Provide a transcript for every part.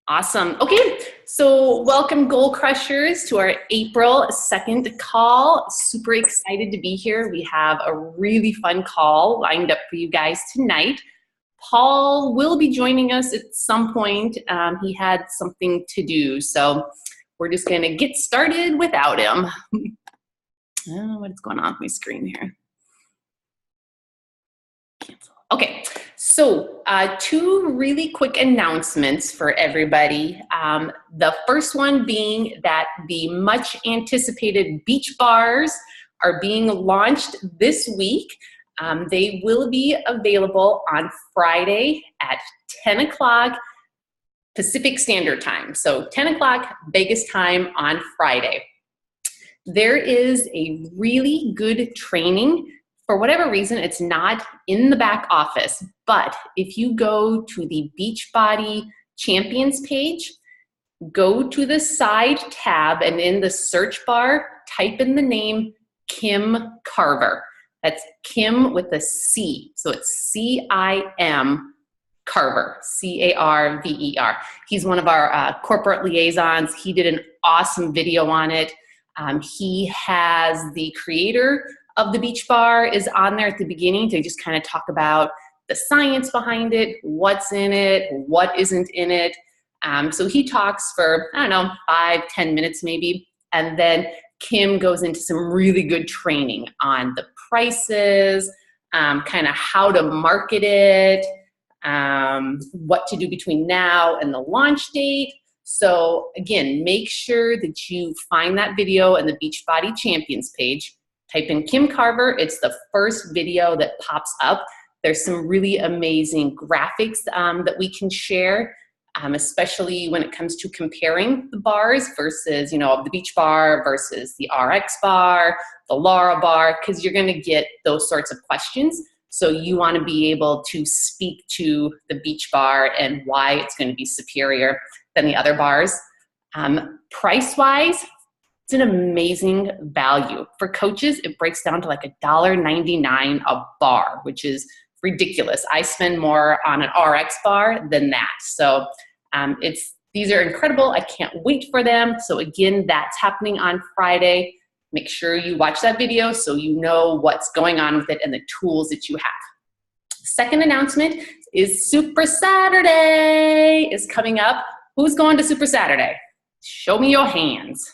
Awesome. Okay, so welcome Goal Crushers to our April 2nd call. Super excited to be here. We have a really fun call lined up for you guys tonight. Paul will be joining us at some point. He had something to do, so we're just going to get started without him. What is going on with my screen here? Cancel. Okay, so two really quick announcements for everybody. The first one being that the much anticipated beach bars are being launched this week. They will be available on Friday at 10 o'clock Pacific Standard Time. So 10 o'clock Vegas time on Friday. There is a really good training. For whatever reason, it's not in the back office, but if you go to the Beachbody Champions page, go to the side tab and in the search bar, type in the name Kim Carver. That's Kim with a C. So it's C-I-M Carver, C-A-R-V-E-R. He's one of our corporate liaisons. He did an awesome video on it. He has the creator of the Beach Bar is on there at the beginning to just kind of talk about the science behind it, what's in it, what isn't in it. So he talks for, I don't know, 5-10 minutes maybe. And then Kim goes into some really good training on the prices, kind of how to market it, what to do between now and the launch date. So again, make sure that you find that video in the Beachbody Champions page. Type in Kim Carver. It's the first video that pops up. There's some really amazing graphics that we can share, especially when it comes to comparing the bars versus, the Beach Bar versus the RX bar, the Laura bar, because you're going to get those sorts of questions. So you want to be able to speak to the Beach Bar and why it's going to be superior than the other bars. Price-wise, it's an amazing value. For coaches, it breaks down to like $1.99 a bar, which is ridiculous. I spend more on an RX bar than that. So these are incredible. I can't wait for them. So again, that's happening on Friday. Make sure you watch that video so you know what's going on with it and the tools that you have. Second announcement is Super Saturday is coming up. Who's going to Super Saturday? Show me your hands.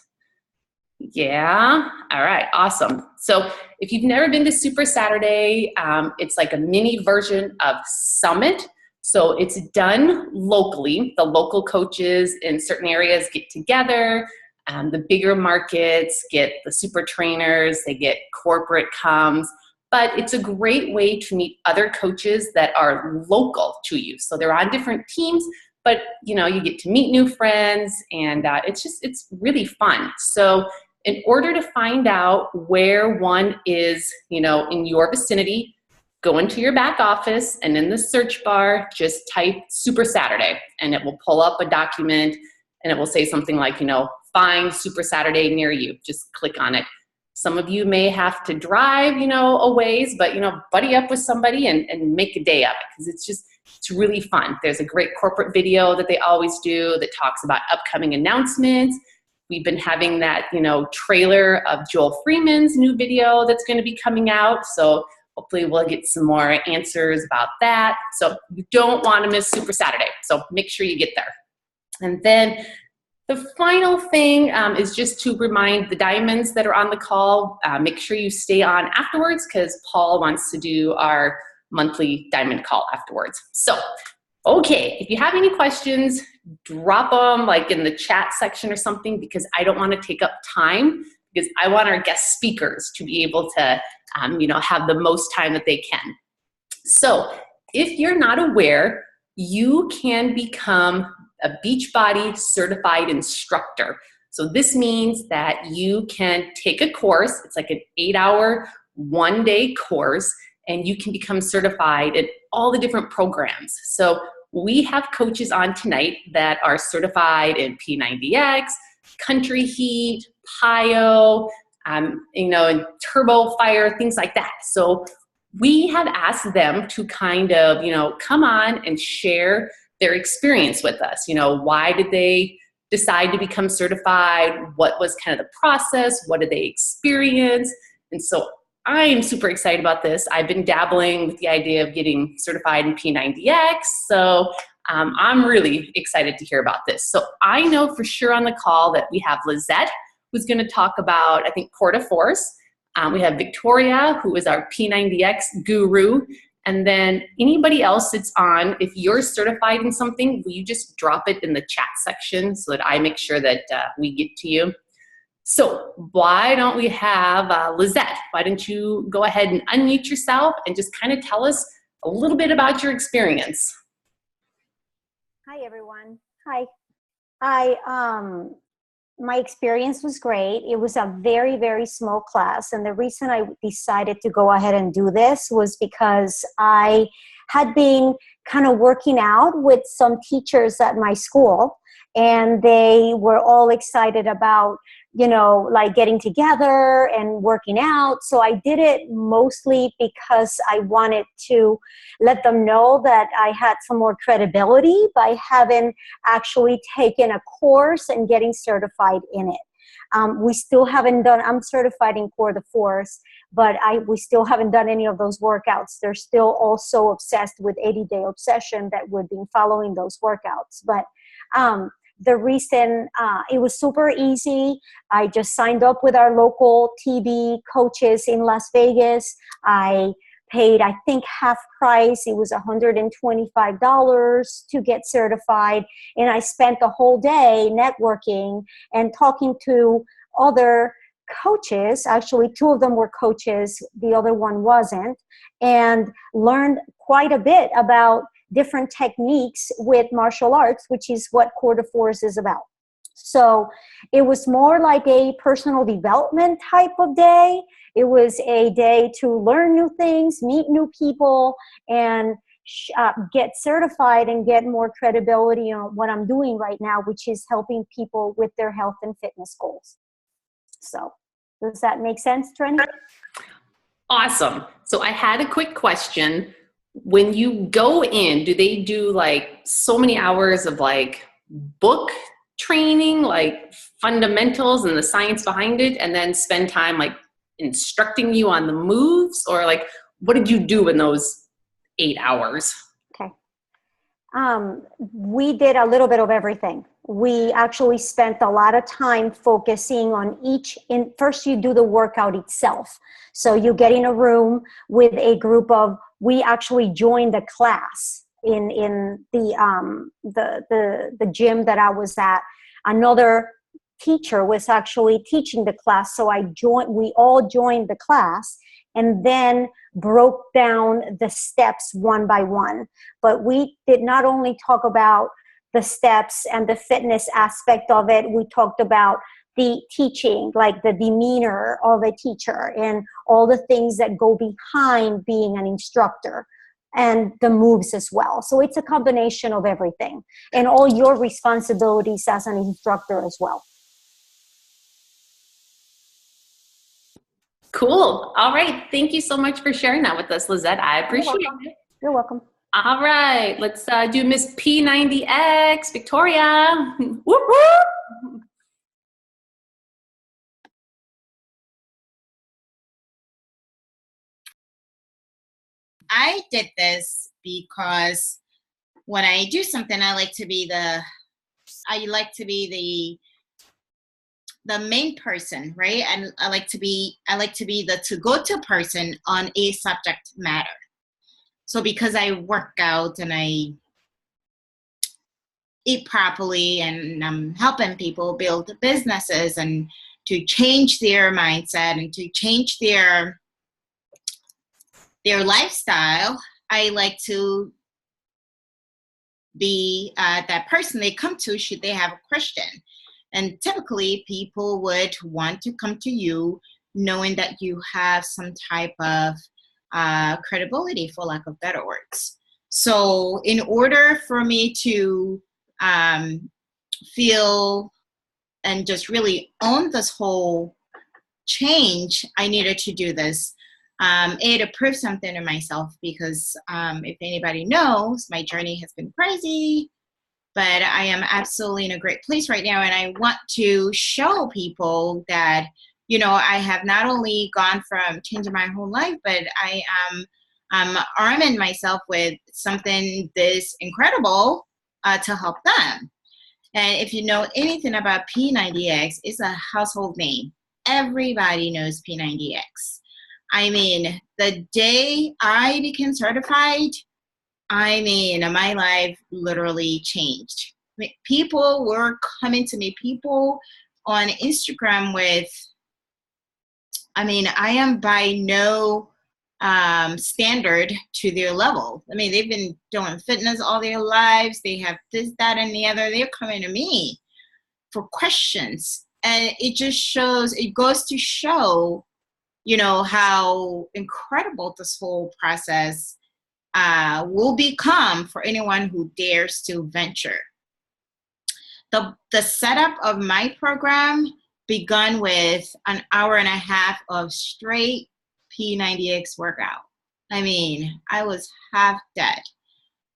Yeah, all right, awesome. So if you've never been to Super Saturday, it's like a mini version of Summit. So it's done locally. The local coaches in certain areas get together. The bigger markets get the super trainers, they get corporate comms, but it's a great way to meet other coaches that are local to you. So they're on different teams, but you get to meet new friends, and it's really fun. So in order to find out where one is, in your vicinity, go into your back office and in the search bar, just type Super Saturday and it will pull up a document and it will say something like, find Super Saturday near you. Just click on it. Some of you may have to drive, a ways, but, buddy up with somebody and make a day of it, because it's really fun. There's a great corporate video that they always do that talks about upcoming announcements. We've been having that, trailer of Joel Freeman's new video that's going to be coming out. So hopefully we'll get some more answers about that. So you don't want to miss Super Saturday. So make sure you get there. And then the final thing is just to remind the diamonds that are on the call, make sure you stay on afterwards, because Paul wants to do our monthly diamond call afterwards. So, okay, if you have any questions, drop them like in the chat section or something, because I don't want to take up time, because I want our guest speakers to be able to, have the most time that they can. So if you're not aware, you can become a Beachbody certified instructor. So this means that you can take a course. It's like an 8-hour, one-day course, and you can become certified in all the different programs. So we have coaches on tonight that are certified in P90X, Country Heat, PiYo, and Turbo Fire, things like that. So we have asked them to kind of, come on and share their experience with us. Why did they decide to become certified? What was kind of the process? What did they experience? And so I'm super excited about this. I've been dabbling with the idea of getting certified in P90X. So I'm really excited to hear about this. So I know for sure on the call that we have Lizette, who's going to talk about, I think, Core de Force. We have Victoria, who is our P90X guru. And then anybody else that's on, if you're certified in something, will you just drop it in the chat section so that I make sure that we get to you? So why don't we have Lizette? Why don't you go ahead and unmute yourself and just kind of tell us a little bit about your experience. Hi, everyone. Hi. My experience was great. It was a very, very small class. And the reason I decided to go ahead and do this was because I had been kind of working out with some teachers at my school, and they were all excited about, like getting together and working out. So I did it mostly because I wanted to let them know that I had some more credibility by having actually taken a course and getting certified in it. We still haven't done, I'm certified in Core de Force, but we still haven't done any of those workouts. They're still also obsessed with 80-day obsession that we've been following those workouts. But the reason, it was super easy. I just signed up with our local TB coaches in Las Vegas. I paid, I think, half price. It was $125 to get certified. And I spent the whole day networking and talking to other coaches. Actually, two of them were coaches. The other one wasn't. And learned quite a bit about different techniques with martial arts, which is what Core de Force is about. So it was more like a personal development type of day. It was a day to learn new things, meet new people, and get certified and get more credibility on what I'm doing right now, which is helping people with their health and fitness goals. So does that make sense, Trenny? Awesome. So I had a quick question. When you go in, do they do like so many hours of like book training, like fundamentals and the science behind it, and then spend time like instructing you on the moves? Or like, what did you do in those 8 hours? Okay. We did a little bit of everything. We actually spent a lot of time focusing on first you do the workout itself. So you get in a room with a group of, we actually joined a class in the gym that I was at. Another teacher was actually teaching the class. So we all joined the class and then broke down the steps one by one. But we did not only talk about the steps and the fitness aspect of it, we talked about the teaching, like the demeanor of a teacher and all the things that go behind being an instructor, and the moves as well. So it's a combination of everything and all your responsibilities as an instructor as well. Cool. All right. Thank you so much for sharing that with us, Lizette. I appreciate it. You're welcome. All right. Let's do Miss P90X, Victoria. Whoop, whoop. I did this because when I do something, I like to be the main person, right? And I like to be the to-go-to person on a subject matter. So because I work out and I eat properly and I'm helping people build businesses and to change their mindset and to change their lifestyle, I like to be that person they come to should they have a question. And typically people would want to come to you knowing that you have some type of credibility, for lack of better words. So in order for me to feel and just really own this whole change, I needed to do this. To prove something to myself, because if anybody knows, my journey has been crazy, but I am absolutely in a great place right now. And I want to show people that, I have not only gone from changing my whole life, but I am arming myself with something this incredible to help them. And if you know anything about P90X, it's a household name. Everybody knows P90X. I mean, the day I became certified, my life literally changed. People were coming to me, people on Instagram with, I am by no standard to their level. They've been doing fitness all their lives. They have this, that, and the other. They're coming to me for questions. And it goes to show, how incredible this whole process will become for anyone who dares to venture. The setup of my program begun with an hour and a half of straight P90X workout. I was half dead.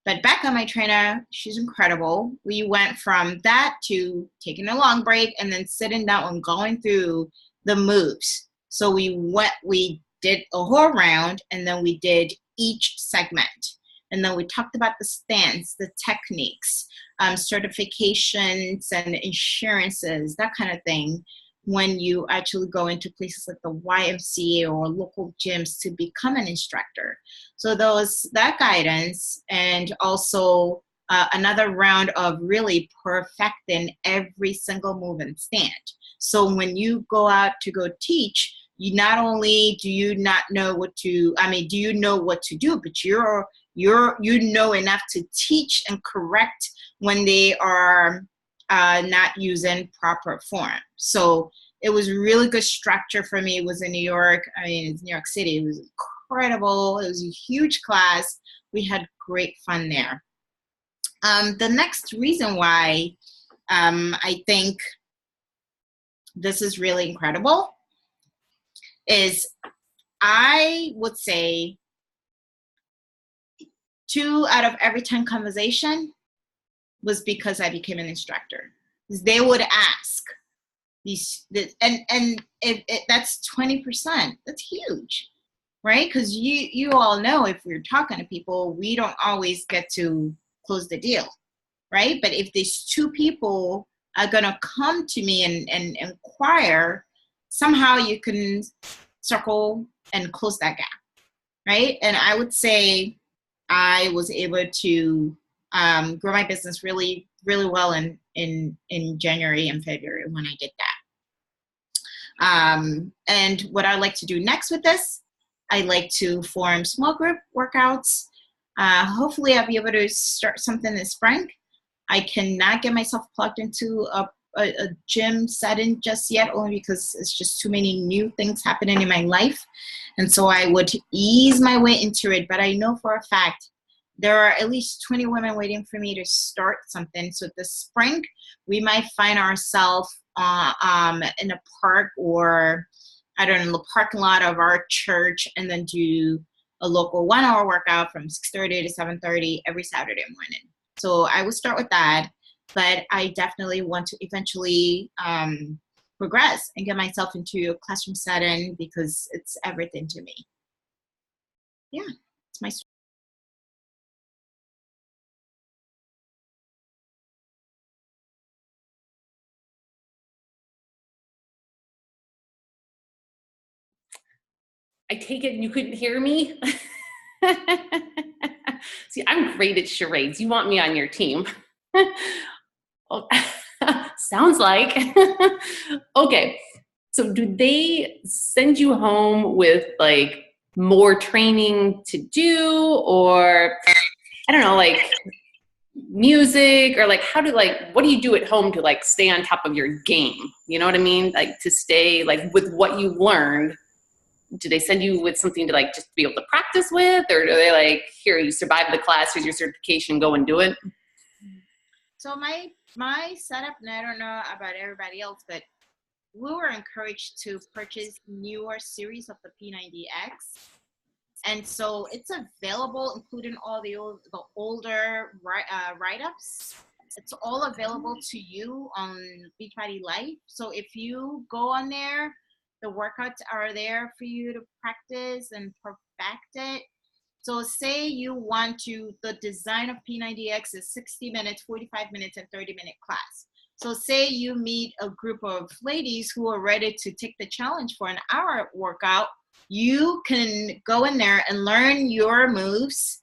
But back on my trainer, she's incredible. We went from that to taking a long break and then sitting down and going through the moves. So we did a whole round, and then we did each segment. And then we talked about the stance, the techniques, certifications and insurances, that kind of thing, when you actually go into places like the YMCA or local gyms to become an instructor. So that guidance, and also another round of really perfecting every single move and stand. So when you go out to go teach, you not only do you not know what to, do you know what to do, but you know enough to teach and correct when they are not using proper form. So it was really good structure for me. It was in New York. It's New York City. It was incredible. It was a huge class. We had great fun there. The next reason why I think this is really incredible is, I would say 2 out of every 10 conversation was because I became an instructor. They would ask and if that's 20%, that's huge, right? Because you all know, if we're talking to people, we don't always get to close the deal, right? But if these 2 people are gonna come to me and inquire, somehow you can circle and close that gap, right? And I would say I was able to grow my business really, really well in January and February when I did that. And what I like to do next with this, I like to form small group workouts. Hopefully I'll be able to start something this spring. I cannot get myself plugged into a gym setting just yet, only because it's just too many new things happening in my life. And so I would ease my way into it. But I know for a fact there are at least 20 women waiting for me to start something. So this spring, we might find ourselves in a park, or I don't know, the parking lot of our church, and then do a local 1-hour workout from 6:30 to 7:30 every Saturday morning. So I would start with that, but I definitely want to eventually progress and get myself into a classroom setting, because it's everything to me. Yeah, it's my story. I take it you couldn't hear me? See, I'm great at charades. You want me on your team. Well, sounds like. Okay, so do they send you home with like more training to do, or I don't know, like music, or like what do you do at home to like stay on top of your game? You know what I mean? Like to stay like with what you learned. Do they send you with something to like just be able to practice with, or do they like, here, you survived the class, here's your certification, go and do it? So my setup, and I don't know about everybody else, but we were encouraged to purchase newer series of the P90X. And so it's available, including all the older write-ups. It's all available to you on Beachbody Life. So if you go on there, the workouts are there for you to practice and perfect it. So say you want to, the design of P90X is 60 minutes, 45 minutes, and 30-minute class. So say you meet a group of ladies who are ready to take the challenge for an hour workout, you can go in there and learn your moves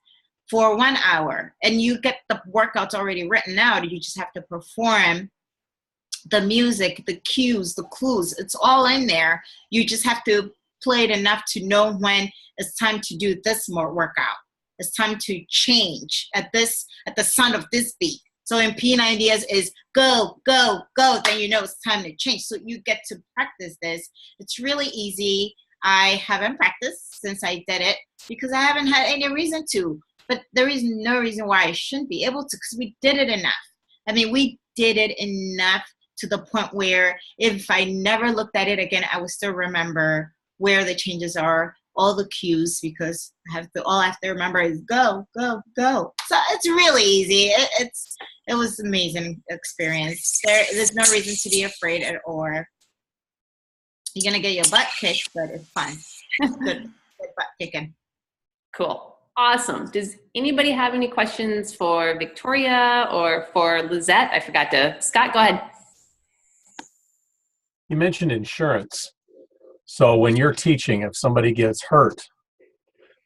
for 1 hour, and you get the workouts already written out. You just have to perform the music, the cues, the clues. It's all in there. You just have to play it enough to know when it's time to do this more workout. It's time to change at the sound of this beat. So in P90X is go, go, go. Then you know it's time to change. So you get to practice this. It's really easy. I haven't practiced since I did it because I haven't had any reason to. But there is no reason why I shouldn't be able to, because we did it enough. I mean, we did it enough to the point where if I never looked at it again, I would still remember where the changes are, all the cues, because all I have to remember is go, go, go. So it's really easy. It was an amazing experience. There's no reason to be afraid at all. You're gonna get your butt kicked, but it's fun. Good butt kicking. Cool. Awesome. Does anybody have any questions for Victoria or for Lizette? Scott, go ahead. You mentioned insurance. So when you're teaching, if somebody gets hurt,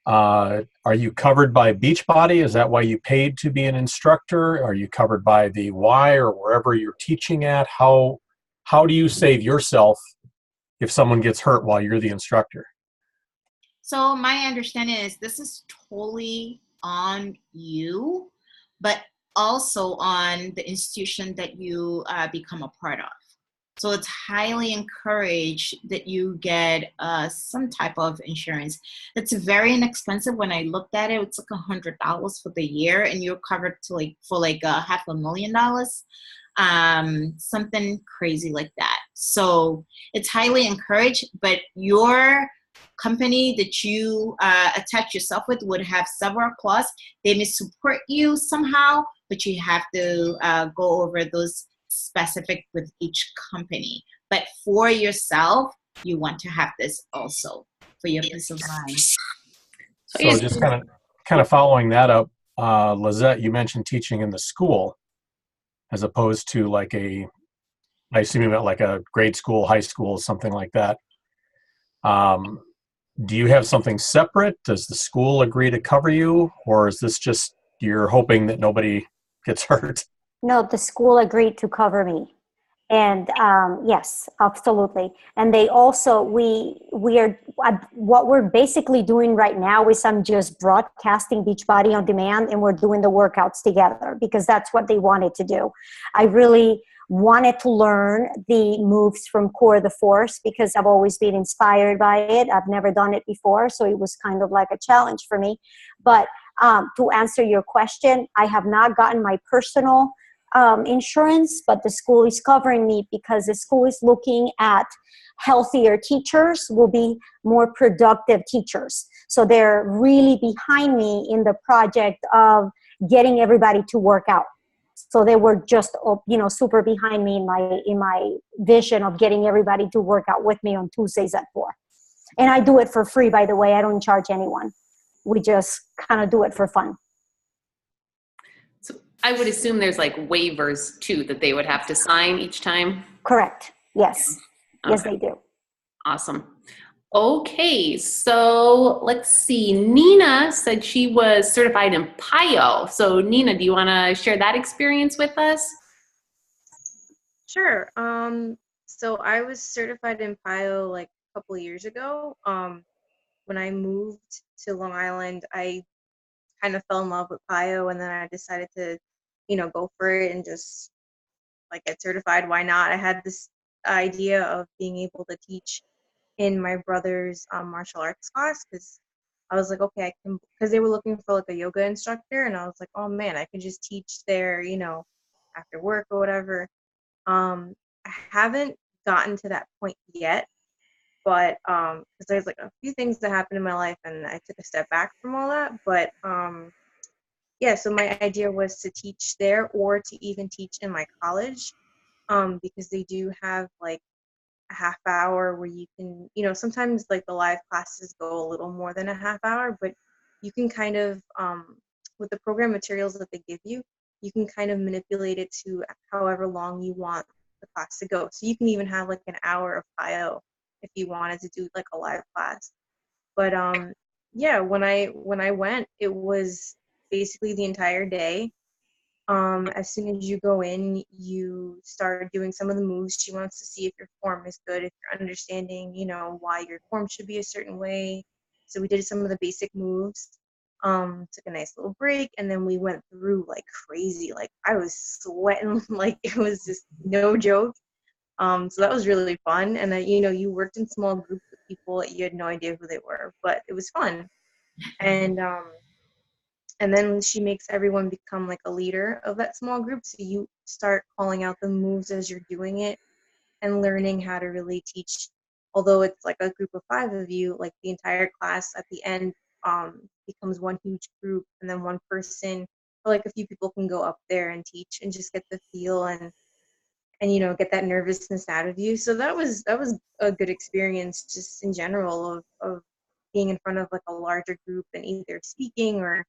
are you covered by Beachbody? Is that why you paid to be an instructor? Are you covered by the Y or wherever you're teaching at? How do you save yourself if someone gets hurt while you're the instructor? So my understanding is this is totally on you, but also on the institution that you become a part of. So it's highly encouraged that you get some type of insurance. It's very inexpensive. When I looked at it, it's like $100 for the year, and you're covered for $500,000, something crazy like that. So it's highly encouraged, but your company that you attach yourself with would have several clauses. They may support you somehow, but you have to go over those specific with each company. But for yourself, you want to have this also for your peace of mind. So just kind of following that up, Lizette, you mentioned teaching in the school as opposed to I assume you meant like a grade school, high school, something like that. Do you have something separate? Does the school agree to cover you, or is this just you're hoping that nobody gets hurt? No, the school agreed to cover me. And yes, absolutely. And they also, what we're basically doing right now is I'm just broadcasting Beachbody on demand, and we're doing the workouts together because that's what they wanted to do. I really wanted to learn the moves from Core de Force because I've always been inspired by it. I've never done it before, so it was kind of like a challenge for me. But to answer your question, I have not gotten my personal insurance, but the school is covering me because the school is looking at healthier teachers will be more productive teachers. So they're really behind me in the project of getting everybody to work out. So they were just, super behind me in my vision of getting everybody to work out with me on Tuesdays at 4. And I do it for free, by the way. I don't charge anyone. We just kind of do it for fun. So I would assume there's waivers too that they would have to sign each time. Correct. Yes. Okay. Yes, they do. Awesome. Okay, so let's see. Nina said she was certified in PiYo. So Nina, do you want to share that experience with us? Sure. So I was certified in PiYo a couple of years ago. When I moved to Long Island, I kind of fell in love with PiYo, and then I decided to, go for it and just get certified. Why not? I had this idea of being able to teach in my brother's martial arts class because I was like, okay, I can, because they were looking for a yoga instructor, and I was like, oh man, I can just teach there, after work or whatever. I haven't gotten to that point yet, but because there's like a few things that happened in my life and I took a step back from all that. But yeah, so my idea was to teach there or to even teach in my college, because they do have like a half hour where you can, sometimes like the live classes go a little more than a half hour, but you can kind of, with the program materials that they give you, you can kind of manipulate it to however long you want the class to go. So you can even have like an hour of IO if you wanted to do like a live class. But yeah, when I went, it was basically the entire day. As soon as you go in, you start doing some of the moves. She wants to see if your form is good, if you're understanding, why your form should be a certain way. So we did some of the basic moves, took a nice little break, and then we went through like crazy. Like I was sweating, like it was just no joke. So that was really fun. And then, you worked in small groups with people that you had no idea who they were, but it was fun. And then she makes everyone become like a leader of that small group. So you start calling out the moves as you're doing it and learning how to really teach. Although it's like a group of 5 of you, like the entire class at the end becomes one huge group, and then one person or like a few people can go up there and teach and just get the feel and get that nervousness out of you. So that was a good experience just in general of being in front of like a larger group and either speaking or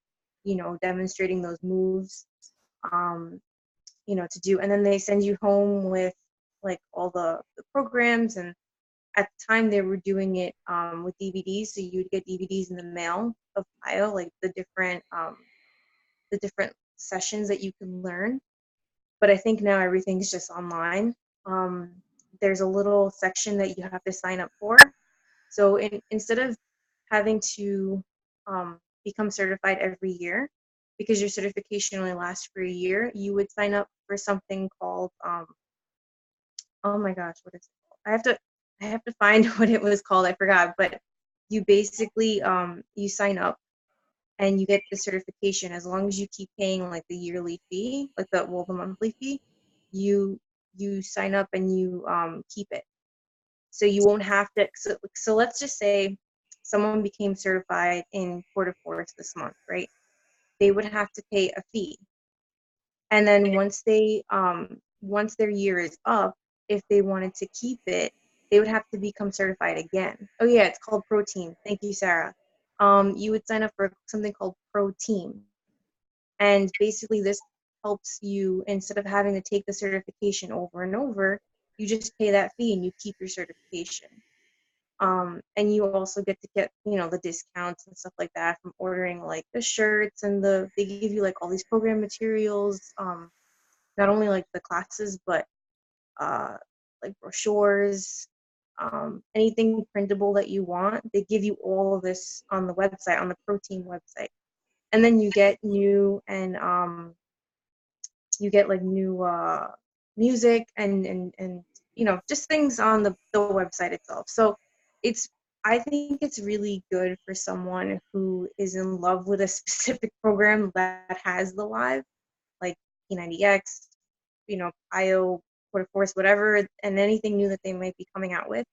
demonstrating those moves, to do. And then they send you home with like all the programs. And at the time they were doing it with DVDs, so you'd get DVDs in the mail of PIO, like the different sessions that you can learn. But I think now everything's just online. There's a little section that you have to sign up for. So instead of having to become certified every year, because your certification only lasts for a year, you would sign up for something called, oh my gosh, what is it called? I have to find what it was called. I forgot. But you basically, you sign up and you get the certification as long as you keep paying like the yearly fee, like the monthly fee. You sign up and you keep it. So you won't have to. So let's just say someone became certified in Port of Forest this month, right? They would have to pay a fee, and then once their year is up, if they wanted to keep it, they would have to become certified again. Oh yeah, it's called Pro Team. Thank you, Sarah. You would sign up for something called Pro Team, and basically this helps you, instead of having to take the certification over and over, you just pay that fee and you keep your certification. And you also get to get, the discounts and stuff like that from ordering like the shirts and they give you like all these program materials, not only like the classes, but like brochures, anything printable that you want. They give you all of this on the website, on the Pro Team website. And then you get new and you get like new music and just things on the website itself. So I think it's really good for someone who is in love with a specific program that has the live, like P90X, IO, Port of Force, whatever, and anything new that they might be coming out with.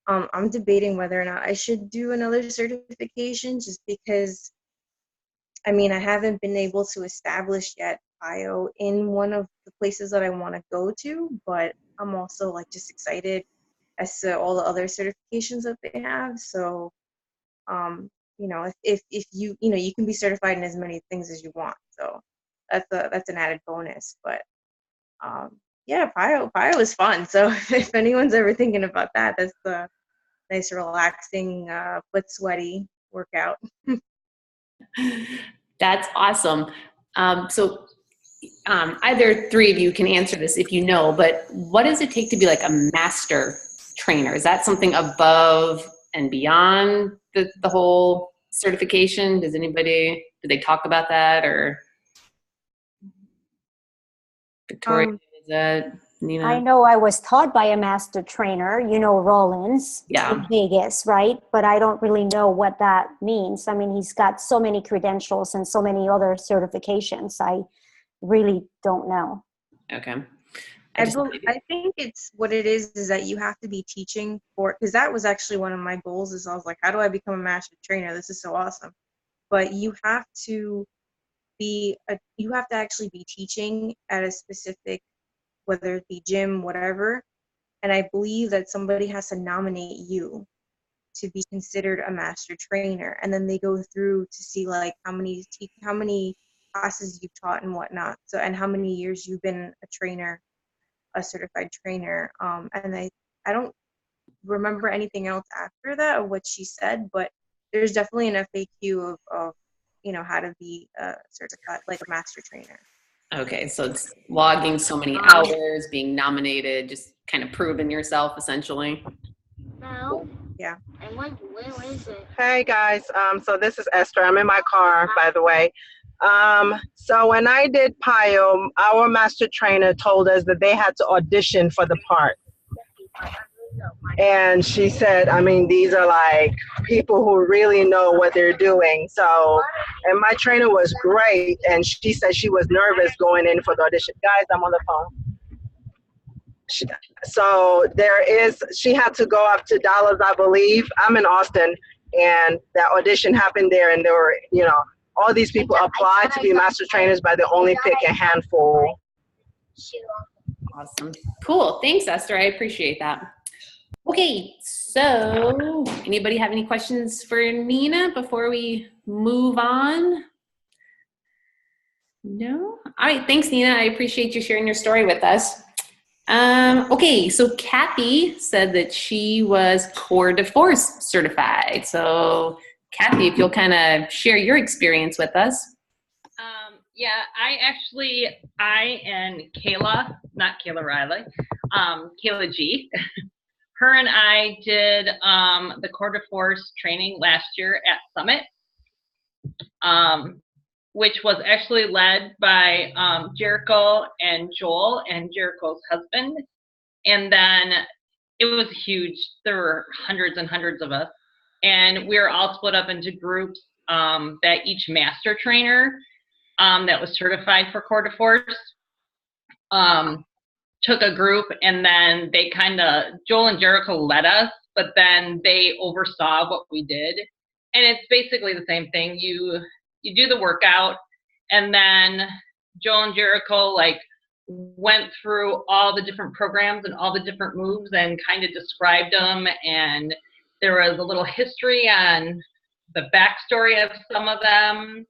I'm debating whether or not I should do another certification, just because I haven't been able to establish yet IO in one of the places that I want to go to, but I'm also like just excited as to all the other certifications that they have. So, if you you can be certified in as many things as you want. So that's an added bonus. But yeah, PIO is fun. So if anyone's ever thinking about that, that's the nice, relaxing, but sweaty workout. That's awesome. So either 3 of you can answer this if you know, but what does it take to be like a master trainer? Is that something above and beyond the whole certification? Do they talk about that, or Victoria, is that Nina? I know I was taught by a master trainer, Rollins Yeah. in Vegas, right? But I don't really know what that means. He's got so many credentials and so many other certifications. I really don't know. Okay. I think it's what it is that you have to be teaching for, because that was actually one of my goals. Is I was like, how do I become a master trainer? This is so awesome. But you have to actually be teaching at a specific, whether it be gym, whatever. And I believe that somebody has to nominate you to be considered a master trainer, and then they go through to see like how many classes you've taught and whatnot. So, and how many years you've been a trainer, a certified trainer. And I don't remember anything else after that of what she said, but there's definitely an FAQ of how to be certified, like a master trainer. Okay, so it's logging so many hours, being nominated, just kind of proving yourself essentially. No. Yeah. And where is it? Hey guys, so this is Esther. I'm in my car, by the way. So when I did PIO, our master trainer told us that they had to audition for the part. And she said, I mean, these are like people who really know what they're doing. So, and my trainer was great. And she said she was nervous going in for the audition. Guys, I'm on the phone. So she had to go up to Dallas, I believe. I'm in Austin, and that audition happened there. And there were, all these people applied to be master trainers, but they only pick a handful. Awesome. Cool. Thanks, Esther. I appreciate that. Okay, so anybody have any questions for Nina before we move on? No? All right, thanks, Nina. I appreciate you sharing your story with us. Okay, so Kathy said that she was Corps de Force certified. So Kathy, if you'll kind of share your experience with us. Yeah, I and Kayla, not Kayla Riley, Kayla G. Her and I did the Corps de Force training last year at Summit, which was actually led by Jericho and Joel and Jericho's husband. And then it was huge. There were hundreds and hundreds of us. And we were all split up into groups that each master trainer that was certified for Corps de Force took a group, and then they Joel and Jericho led us, but then they oversaw what we did. And it's basically the same thing. You do the workout, and then Joel and Jericho went through all the different programs and all the different moves and kind of described them. And there was a little history on the backstory of some of them.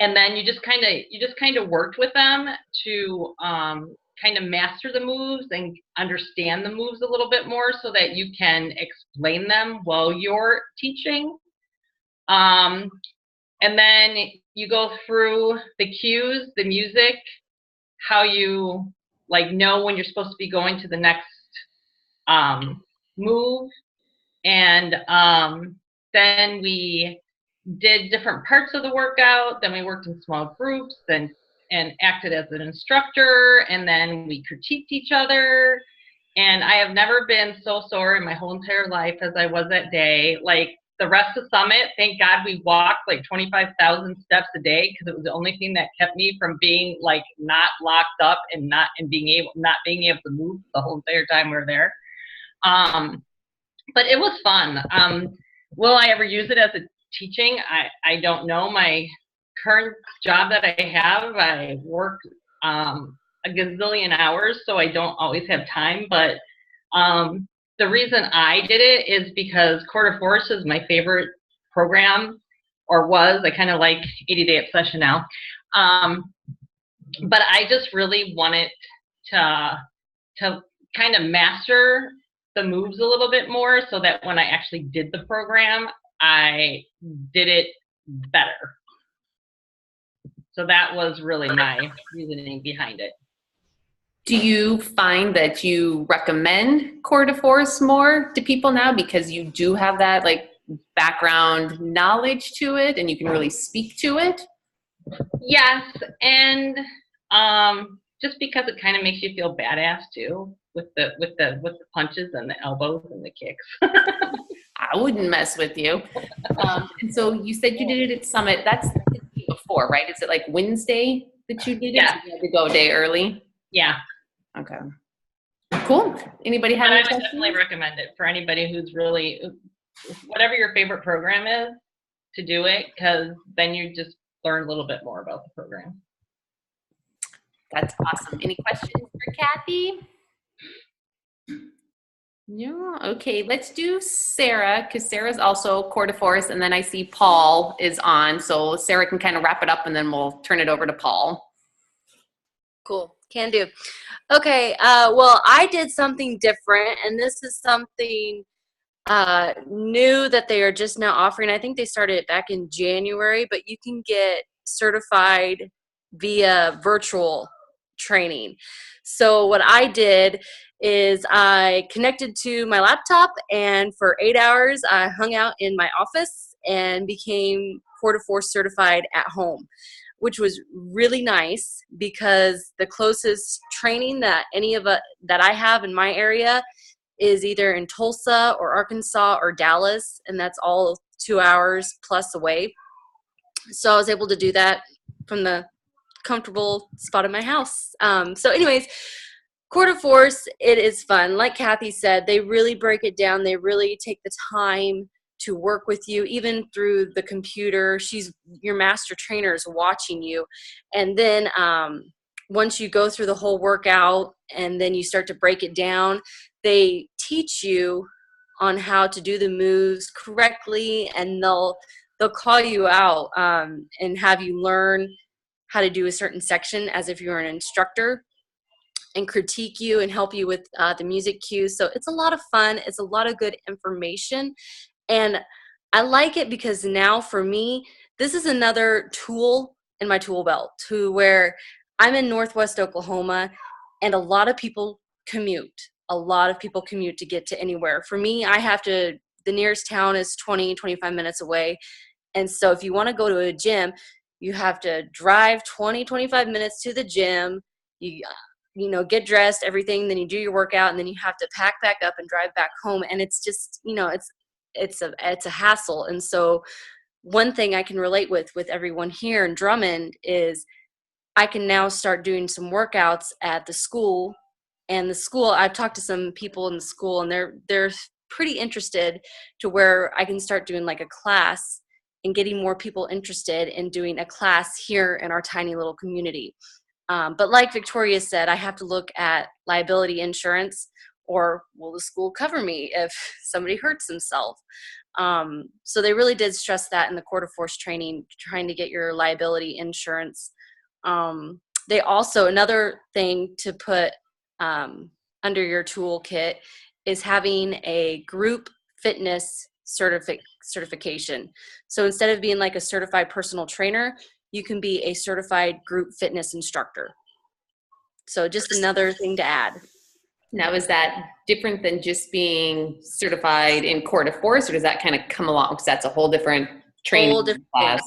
And then you just kind of worked with them to kind of master the moves and understand the moves a little bit more so that you can explain them while you're teaching. And then you go through the cues, the music, how you know when you're supposed to be going to the next move. And then we did different parts of the workout. Then we worked in small groups and acted as an instructor, and then we critiqued each other. And I have never been so sore in my whole entire life as I was that day. The rest of Summit, thank God we walked 25,000 steps a day, because it was the only thing that kept me from being not locked up and not being able to move the whole entire time we were there. But it was fun. Will I ever use it as a teaching? I don't know. My current job that I have, I work a gazillion hours, so I don't always have time. But the reason I did it is because Corps de Force is my favorite program, or was. I kind of like 80-Day Obsession now. But I just really wanted to kind of master the moves a little bit more, so that when I actually did the program, I did it better. So that was really my reasoning behind it. Do you find that you recommend Corps de Force more to people now because you do have that background knowledge to it and you can really speak to it? Yes, and just because it kind of makes you feel badass too, with the punches and the elbows and the kicks. I wouldn't mess with you. And so you said you did it at Summit. That's before, right? Is it Wednesday that you needed? Yeah. You had to go a day early? Yeah. Okay. Cool. Anybody have And I any would questions? definitely recommend it for anybody who's really, whatever your favorite program is, to do it, because then you just learn a little bit more about the program. That's awesome. Any questions for Kathy? No. Okay, let's do Sarah, because Sarah's also core de force, and then I see Paul is on. So Sarah can kind of wrap it up, and then we'll turn it over to Paul. Cool, can do. Okay, well, I did something different, and this is something new that they are just now offering. I think they started it back in January, but you can get certified via virtual training. So what I did is I connected to my laptop, and for 8 hours I hung out in my office and became core de force certified at home, which was really nice because the closest training that that I have in my area is either in Tulsa or Arkansas or Dallas, and that's all 2 hours plus away. So I was able to do that from the comfortable spot in my house. So anyways, core de force, it is fun. Like Kathy said, they really break it down. They really take the time to work with you, even through the computer. Your master trainer is watching you. And then once you go through the whole workout and then you start to break it down, they teach you on how to do the moves correctly, and they'll call you out and have you learn how to do a certain section as if you're an instructor, and critique you and help you with the music cues. So it's a lot of fun. It's a lot of good information. And I like it because now for me, this is another tool in my tool belt to where I'm in Northwest Oklahoma, and a lot of people commute. A lot of people commute to get to anywhere. For me, the nearest town is 20, 25 minutes away. And so if you want to go to a gym, you have to drive 20, 25 minutes to the gym. You know, get dressed, everything, then you do your workout, and then you have to pack back up and drive back home. And it's just, it's a hassle. And so one thing I can relate with everyone here in Drummond is I can now start doing some workouts at the school. And the school, I've talked to some people in the school, and they're pretty interested to where I can start doing like a class and getting more people interested in doing a class here in our tiny little community. But like Victoria said, I have to look at liability insurance, or will the school cover me if somebody hurts themselves? So they really did stress that in the core de force training, trying to get your liability insurance. They also, another thing to put under your toolkit is having a group fitness certification. So instead of being like a certified personal trainer, you can be a certified group fitness instructor. So just another thing to add. Now, is that different than just being certified in core de force, or does that kind of come along? Because that's a whole different training class.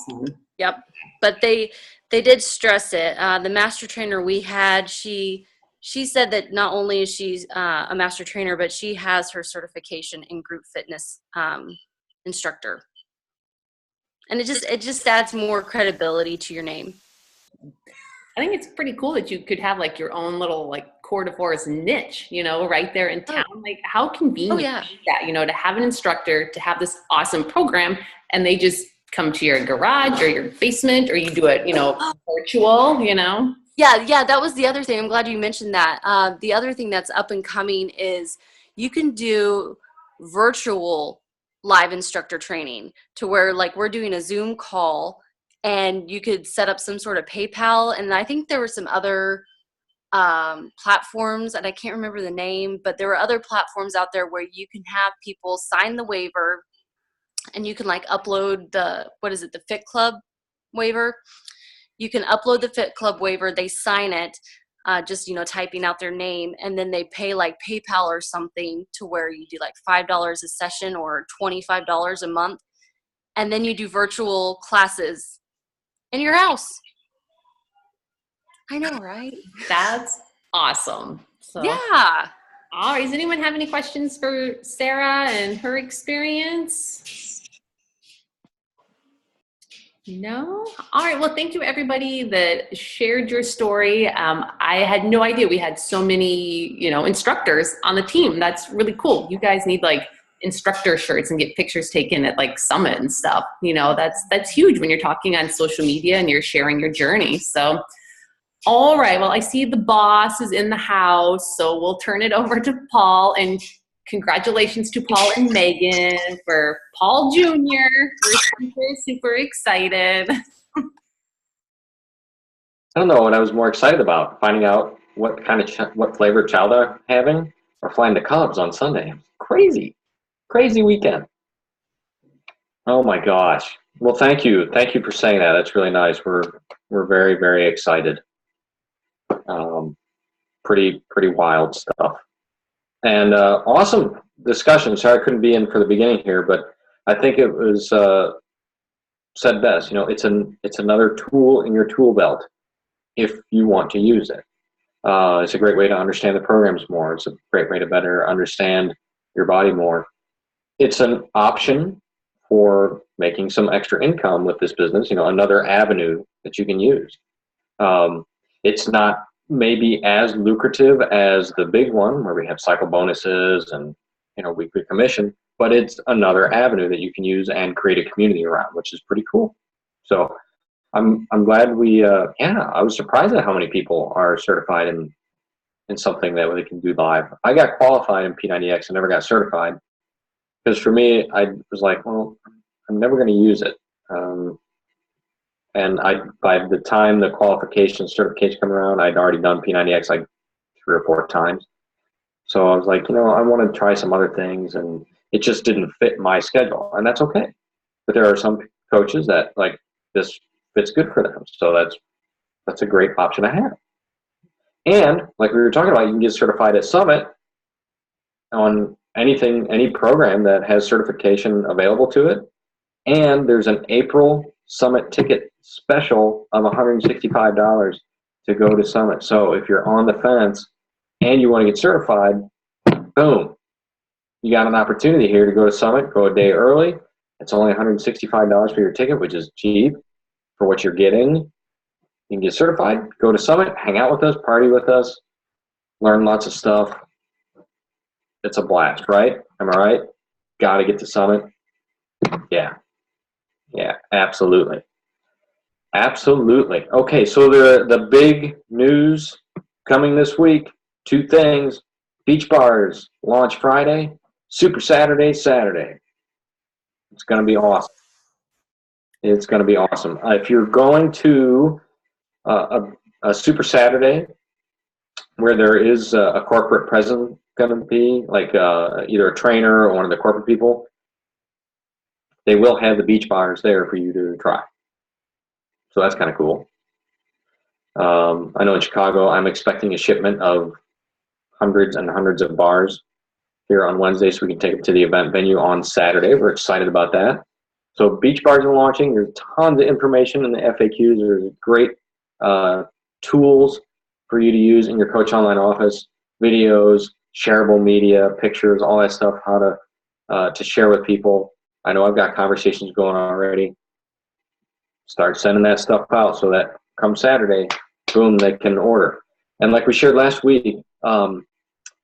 Yep. But they did stress it. The master trainer we had, she said that not only is she a master trainer, but she has her certification in group fitness instructor. And it just adds more credibility to your name. I think it's pretty cool that you could have like your own little like core de force niche, right there in town. Like how convenient is that, to have an instructor, to have this awesome program, and they just come to your garage or your basement, or you do it, virtual, Yeah, that was the other thing. I'm glad you mentioned that. The other thing that's up and coming is you can do virtual live instructor training, to where like we're doing a Zoom call, and you could set up some sort of PayPal. And I think there were some other platforms, and I can't remember the name, but there were other platforms out there where you can have people sign the waiver, and you can like upload the Fit Club waiver. You can upload the Fit Club waiver, they sign it, just, typing out their name, and then they pay like PayPal or something, to where you do like $5 a session or $25 a month. And then you do virtual classes in your house. I know, right? That's awesome. So, yeah. All right. Does anyone have any questions for Sarah and her experience? No? All right. Well, thank you everybody that shared your story. I had no idea we had so many, instructors on the team. That's really cool. You guys need like instructor shirts and get pictures taken at like Summit and stuff. That's huge when you're talking on social media and you're sharing your journey. So, all right. Well, I see the boss is in the house, so we'll turn it over to Paul. And congratulations to Paul and Megan for Paul Jr. We're super, super excited. I don't know what I was more excited about, finding out what kind of what flavor child I'm having, or flying the Cubs on Sunday. Crazy weekend. Oh my gosh. Well, thank you for saying that. That's really nice. We're very, very excited. Pretty wild stuff, and awesome discussion. Sorry I couldn't be in for the beginning here, but I think it was said best. It's another tool in your tool belt if you want to use it. It's a great way to understand the programs more. It's a great way to better understand your body more. It's an option for making some extra income with this business, another avenue that you can use. It's not maybe as lucrative as the big one where we have cycle bonuses and, weekly commission, but it's another avenue that you can use and create a community around, which is pretty cool. So I'm glad I was surprised at how many people are certified in something that they can do live. I got qualified in P90X and never got certified because for me, I was like, well, I'm never going to use it. And by the time the certification come around, I'd already done P90X like 3 or 4 times. So I was like, I want to try some other things, and it just didn't fit my schedule, and that's okay. But there are some coaches that like this fits good for them, so that's a great option to have. And like we were talking about, you can get certified at Summit on any program that has certification available to it. And there's an April Summit ticket special of $165 to go to Summit. So if you're on the fence and you want to get certified, boom, you got an opportunity here to go to Summit, go a day early. It's only $165 for your ticket, which is cheap for what you're getting. You can get certified, go to Summit, hang out with us, party with us, learn lots of stuff. It's a blast, right? Am I right? Got to get to Summit. Yeah, absolutely. Absolutely. Okay, so the big news coming this week, 2 things. Beach Bars launch Friday, Super Saturday. It's going to be awesome. It's going to be awesome. If you're going to a Super Saturday where there is a corporate present going to be, like either a trainer or one of the corporate people, they will have the Beach Bars there for you to try. So that's kind of cool. I know in Chicago, I'm expecting a shipment of hundreds and hundreds of bars here on Wednesday so we can take them to the event venue on Saturday. We're excited about that. So Beach Bars are launching. There's tons of information in the FAQs. There's great tools for you to use in your Coach Online office, videos, shareable media, pictures, all that stuff, how to share with people. I know I've got conversations going on already. Start sending that stuff out so that come Saturday, boom, they can order. And like we shared last week, the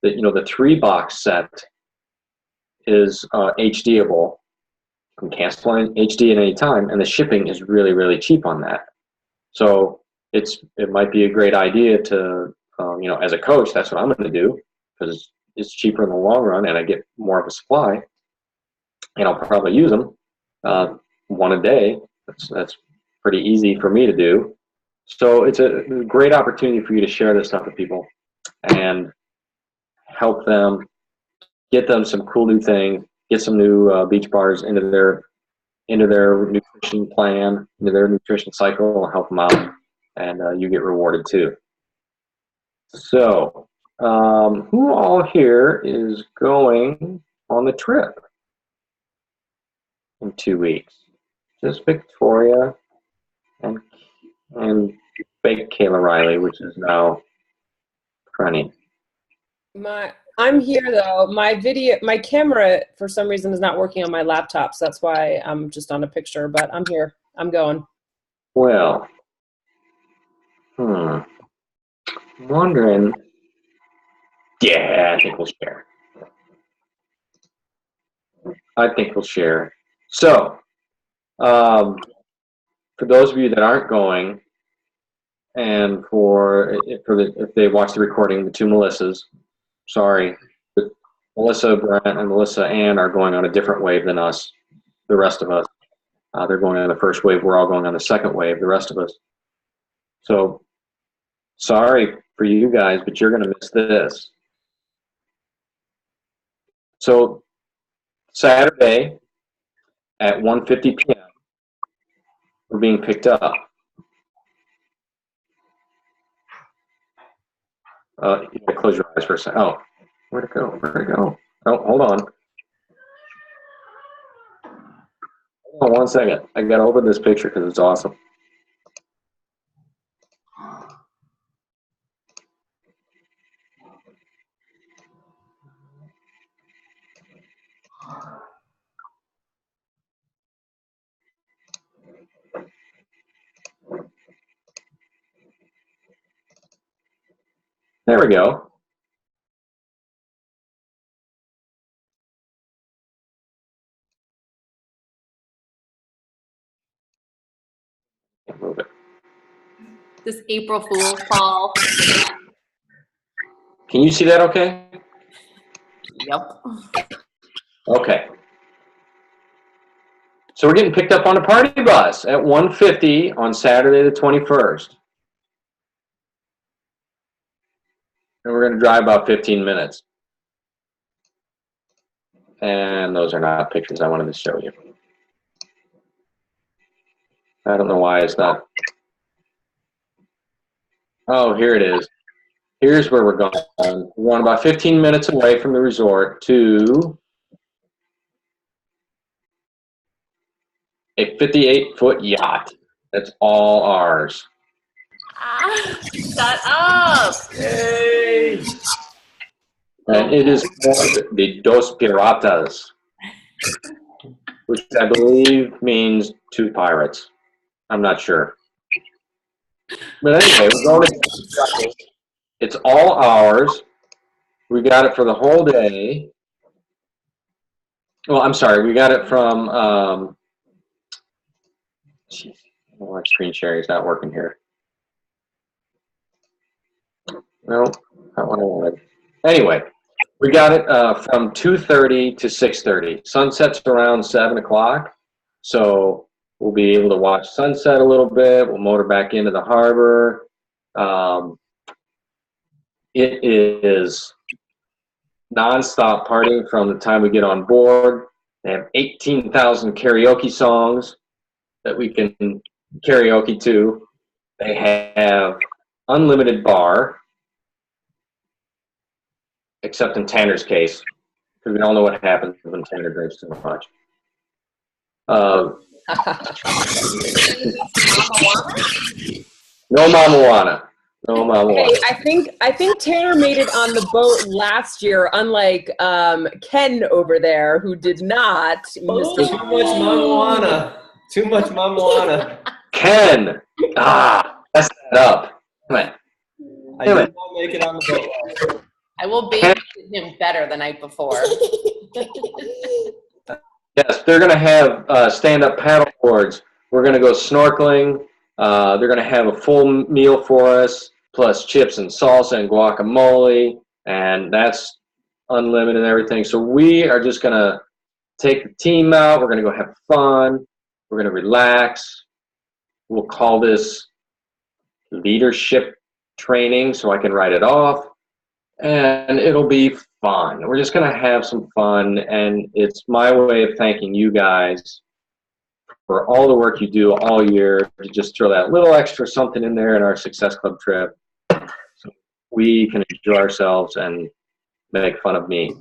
3-box set is HDable. You can cancel in HD at any time, and the shipping is really, really cheap on that. So it might be a great idea to, as a coach, that's what I'm going to do because it's cheaper in the long run, and I get more of a supply, and I'll probably use them one a day. That's pretty easy for me to do. So it's a great opportunity for you to share this stuff with people and help them, get them some cool new things, get some new Beach Bars into their nutrition plan, into their nutrition cycle, and help them out, and you get rewarded too. So who all here is going on the trip in 2 weeks? Just Victoria and fake Kayla Riley, which is now Franny. I'm here though. My camera for some reason is not working on my laptop, so that's why I'm just on a picture. But I'm here. I'm going. Well, I'm wondering. Yeah, I think we'll share. So, for those of you that aren't going, and if they watch the recording, the two Melissas, sorry, but Melissa Brent and Melissa Ann are going on a different wave than us, the rest of us. They're going on the first wave. We're all going on the second wave, the rest of us. So, sorry for you guys, but you're going to miss this. So, Saturday at 1:50 p.m., we're being picked up. You gotta close your eyes for a second. Oh, where'd it go? Oh, hold on. Hold on 1 second. I gotta open this picture because it's awesome. There we go. Can't move it. This April Fool's fall. Can you see that okay? Yep. Okay. So we're getting picked up on a party bus at 1:50 on Saturday the 21st. And we're going to drive about 15 minutes. And those are not pictures I wanted to show you. I don't know why it's not. Oh, here it is. Here's where we're going. We're going about 15 minutes away from the resort to a 58-foot yacht. That's all ours. Shut up. Yay! And it is called the Dos Piratas, which I believe means two pirates. I'm not sure. But anyway, we're going to, it's all ours. We got it for the whole day. Well, I'm sorry, we got it from, geez, my screen sharing is not working here. No, not what I wanted. Anyway, we got it from 2:30 to 6:30. Sunset's around 7 o'clock, so we'll be able to watch sunset a little bit. We'll motor back into the harbor. It is nonstop partying from the time we get on board. They have 18,000 karaoke songs that we can karaoke to. They have unlimited bar, except in Tanner's case, because we all know what happens when Tanner drinks too much. No Mama Juana. No Mama Juana. Hey, I think Tanner made it on the boat last year, unlike Ken over there, who did not. Too much Mama Juana. Too much Mama Juana. Ken! Mess that up. Come on. I did not make it on the boat last year. I will babysit him better the night before. Yes, they're going to have stand-up paddle boards. We're going to go snorkeling. They're going to have a full meal for us, plus chips and salsa and guacamole, and that's unlimited and everything. So we are just going to take the team out. We're going to go have fun. We're going to relax. We'll call this leadership training so I can write it off. And it'll be fun. We're just going to have some fun, and it's my way of thanking you guys for all the work you do all year to just throw that little extra something in there in our Success Club trip so we can enjoy ourselves and make fun of me.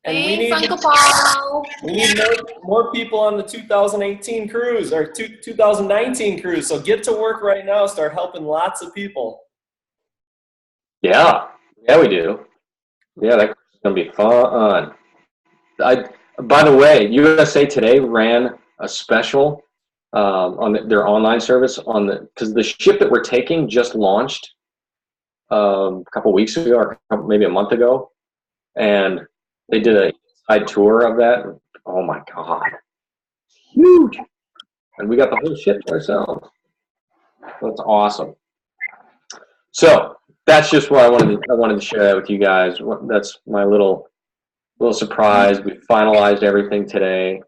And Thanks, Uncle Paul. we need more people on the 2018 cruise, or 2019 cruise, so get to work right now. Start helping lots of people. Yeah, we do. Yeah, that's going to be fun. By the way, USA Today ran a special on their online service because the ship that we're taking just launched a couple weeks ago or maybe a month ago, and they did a side tour of that. Oh my God, huge! And we got the whole ship to ourselves. That's awesome. So that's just what I wanted to share that with you guys. That's my little surprise. We finalized everything today,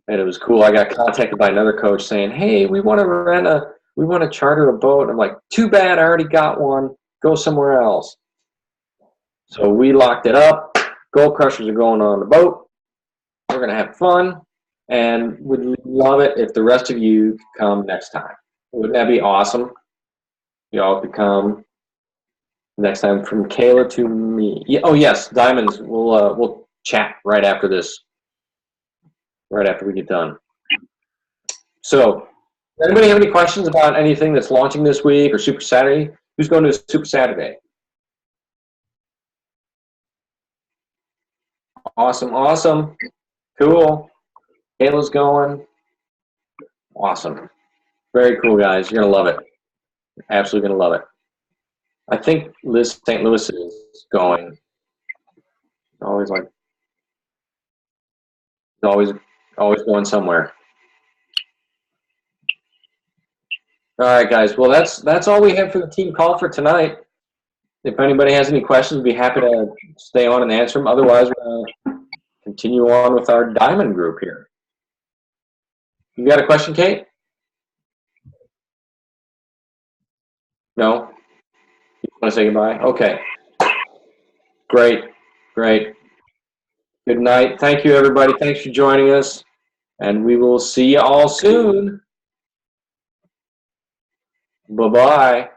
and it was cool. I got contacted by another coach saying, "Hey, we want to charter a boat." I'm like, "Too bad, I already got one. Go somewhere else." So we locked it up. Gold Crushers are going on the boat. We're gonna have fun, and would love it if the rest of you could come next time. Wouldn't that be awesome? Y'all could come next time. From Kayla to me. Yeah, oh yes, Diamonds. We'll chat right after this. Right after we get done. So, anybody have any questions about anything that's launching this week or Super Saturday? Who's going to Super Saturday? Awesome. Cool. Kayla's going. Awesome. Very cool, guys. You're going to love it. Absolutely going to love it. I think Liz St. Louis is going. Always going somewhere. All right, guys. Well, that's all we have for the team call for tonight. If anybody has any questions, we'd be happy to stay on and answer them. Otherwise, we're going to continue on with our Diamond group here. You got a question, Kate? No? You want to say goodbye? Okay. Great. Good night. Thank you, everybody. Thanks for joining us. And we will see you all soon. Bye-bye.